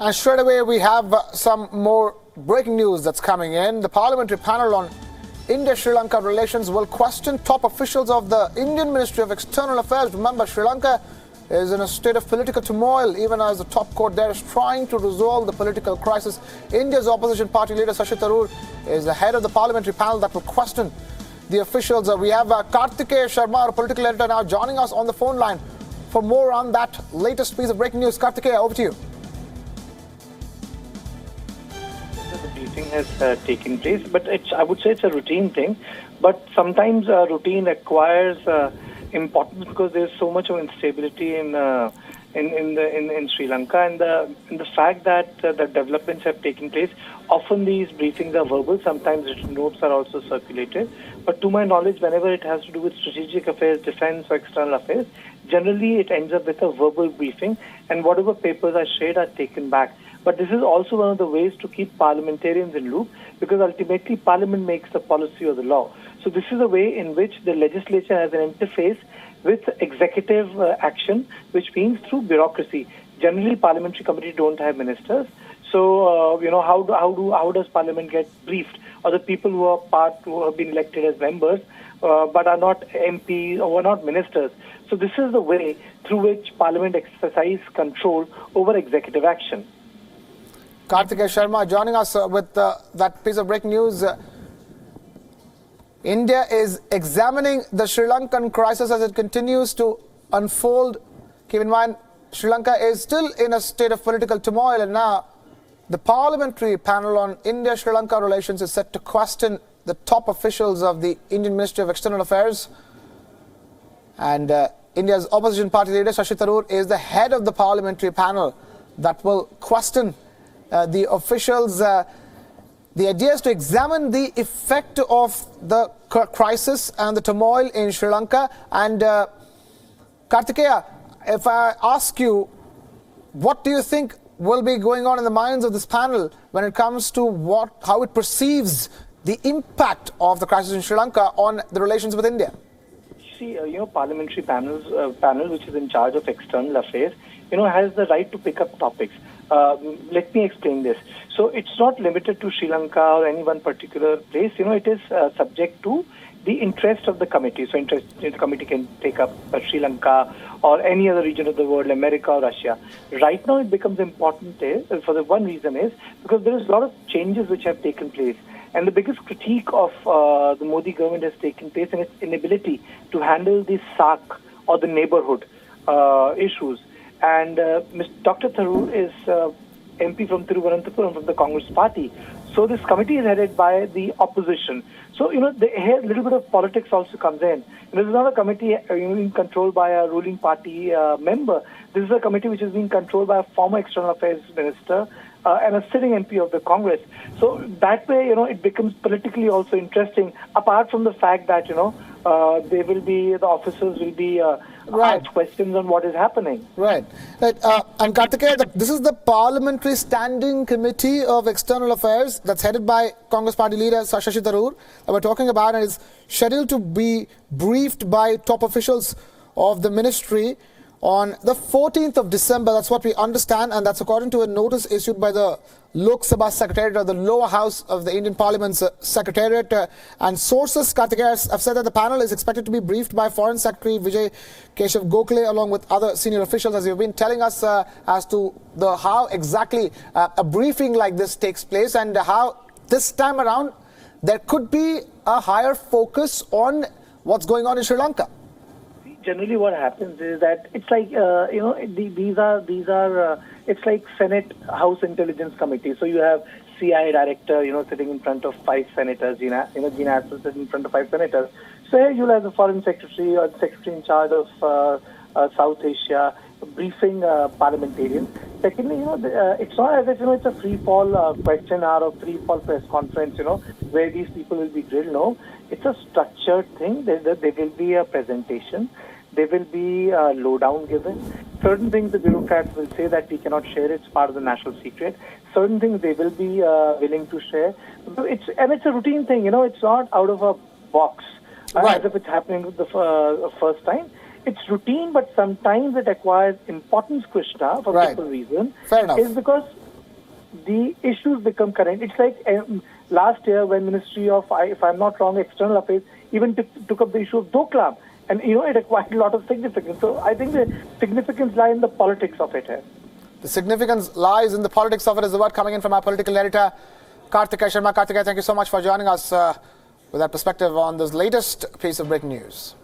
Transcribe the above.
And straight away, we have some more breaking news that's coming in. The parliamentary panel on India-Sri Lanka relations will question top officials of the Indian Ministry of External Affairs. Remember, Sri Lanka is in a state of political turmoil, even as the top court there is trying to resolve the political crisis. India's opposition party leader, Shashi Tharoor, is the head of the parliamentary panel that will question the officials. We have Kartikeya Sharma, our political editor, now joining us on the phone line for more on that latest piece of breaking news. Kartikeya, over to you. Has taken place, but I would say it's a routine thing. But sometimes routine acquires importance because there's so much of instability in Sri Lanka, and the fact that the developments have taken place. Often these briefings are verbal. Sometimes written notes are also circulated. But to my knowledge, whenever it has to do with strategic affairs, defense, or external affairs, generally it ends up with a verbal briefing, and whatever papers are shared are taken back. But this is also one of the ways to keep parliamentarians in loop, because ultimately Parliament makes the policy or the law. So this is a way in which the legislature has an interface with executive action, which means through bureaucracy. Generally, parliamentary committees don't have ministers. So, how does Parliament get briefed? Or the people who have been elected as members, but are not MPs or are not ministers. So this is the way through which Parliament exercises control over executive action. Kartikeya Sharma joining us with that piece of breaking news. India is examining the Sri Lankan crisis as it continues to unfold. Keep in mind, Sri Lanka is still in a state of political turmoil, and now the parliamentary panel on India-Sri Lanka relations is set to question the top officials of the Indian Ministry of External Affairs. And India's opposition party leader, Shashi Tharoor, is the head of the parliamentary panel that will question the officials. The idea is to examine the effect of the crisis and the turmoil in Sri Lanka. And Kartikeya, if I ask you, what do you think will be going on in the minds of this panel when it comes to how it perceives the impact of the crisis in Sri Lanka on the relations with India? See, parliamentary panel which is in charge of external affairs, has the right to pick up topics. Let me explain this. So it's not limited to Sri Lanka or any one particular place. It is subject to the interest of the committee. So the committee can take up Sri Lanka or any other region of the world, America or Russia. Right now it becomes important for the one reason is because there is a lot of changes which have taken place. And the biggest critique of the Modi government has taken place in its inability to handle the SAARC or the neighborhood issues. And Dr. Tharoor is MP from Thiruvananthapuram from the Congress party. So this committee is headed by the opposition. So, here a little bit of politics also comes in. This is not a committee being controlled by a ruling party member. This is a committee which is being controlled by a former external affairs minister and a sitting MP of the Congress. So that way, it becomes politically also interesting, apart from the fact that, the officers will be asked questions on what is happening. Right. And Kartikeya, this is the Parliamentary Standing Committee of External Affairs that's headed by Congress Party leader Shashi Tharoor that we're talking about, and is scheduled to be briefed by top officials of the ministry on the 14th of December. That's what we understand, and that's according to a notice issued by the Lok Sabha Secretariat, or the lower house of the Indian Parliament's Secretariat. And sources, Kartikeya, have said that the panel is expected to be briefed by Foreign Secretary Vijay Keshav Gokhale along with other senior officials, as you've been telling us as to how exactly a briefing like this takes place, and how this time around there could be a higher focus on what's going on in Sri Lanka. Generally, what happens is that it's like it's like Senate House Intelligence Committee. So you have CIA director, sitting in front of 5 senators. Gina Haspel sitting in front of 5 senators. So here you'll have the foreign secretary or the secretary in charge of South Asia briefing parliamentarians. Secondly, it's not as if it's a free fall question hour or free fall press conference. Where these people will be grilled. No, it's a structured thing. There will be a presentation. There will be a lowdown given. Certain things the bureaucrats will say that we cannot share. It's part of the national secret. Certain things they will be willing to share. It's a routine thing. It's not out of a box as if it's happening the first time. It's routine, but sometimes it acquires importance, Krishna, for simple reason. Fair enough. Is because the issues become current. It's like last year when Ministry of, if I'm not wrong, External Affairs even took up the issue of Doklam. And, it acquired a lot of significance. So I think the significance lies in the politics of it here. The significance lies in the politics of it is the word coming in from our political editor, Karthikeya Sharma. Karthikeya, thank you so much for joining us with that perspective on this latest piece of breaking news.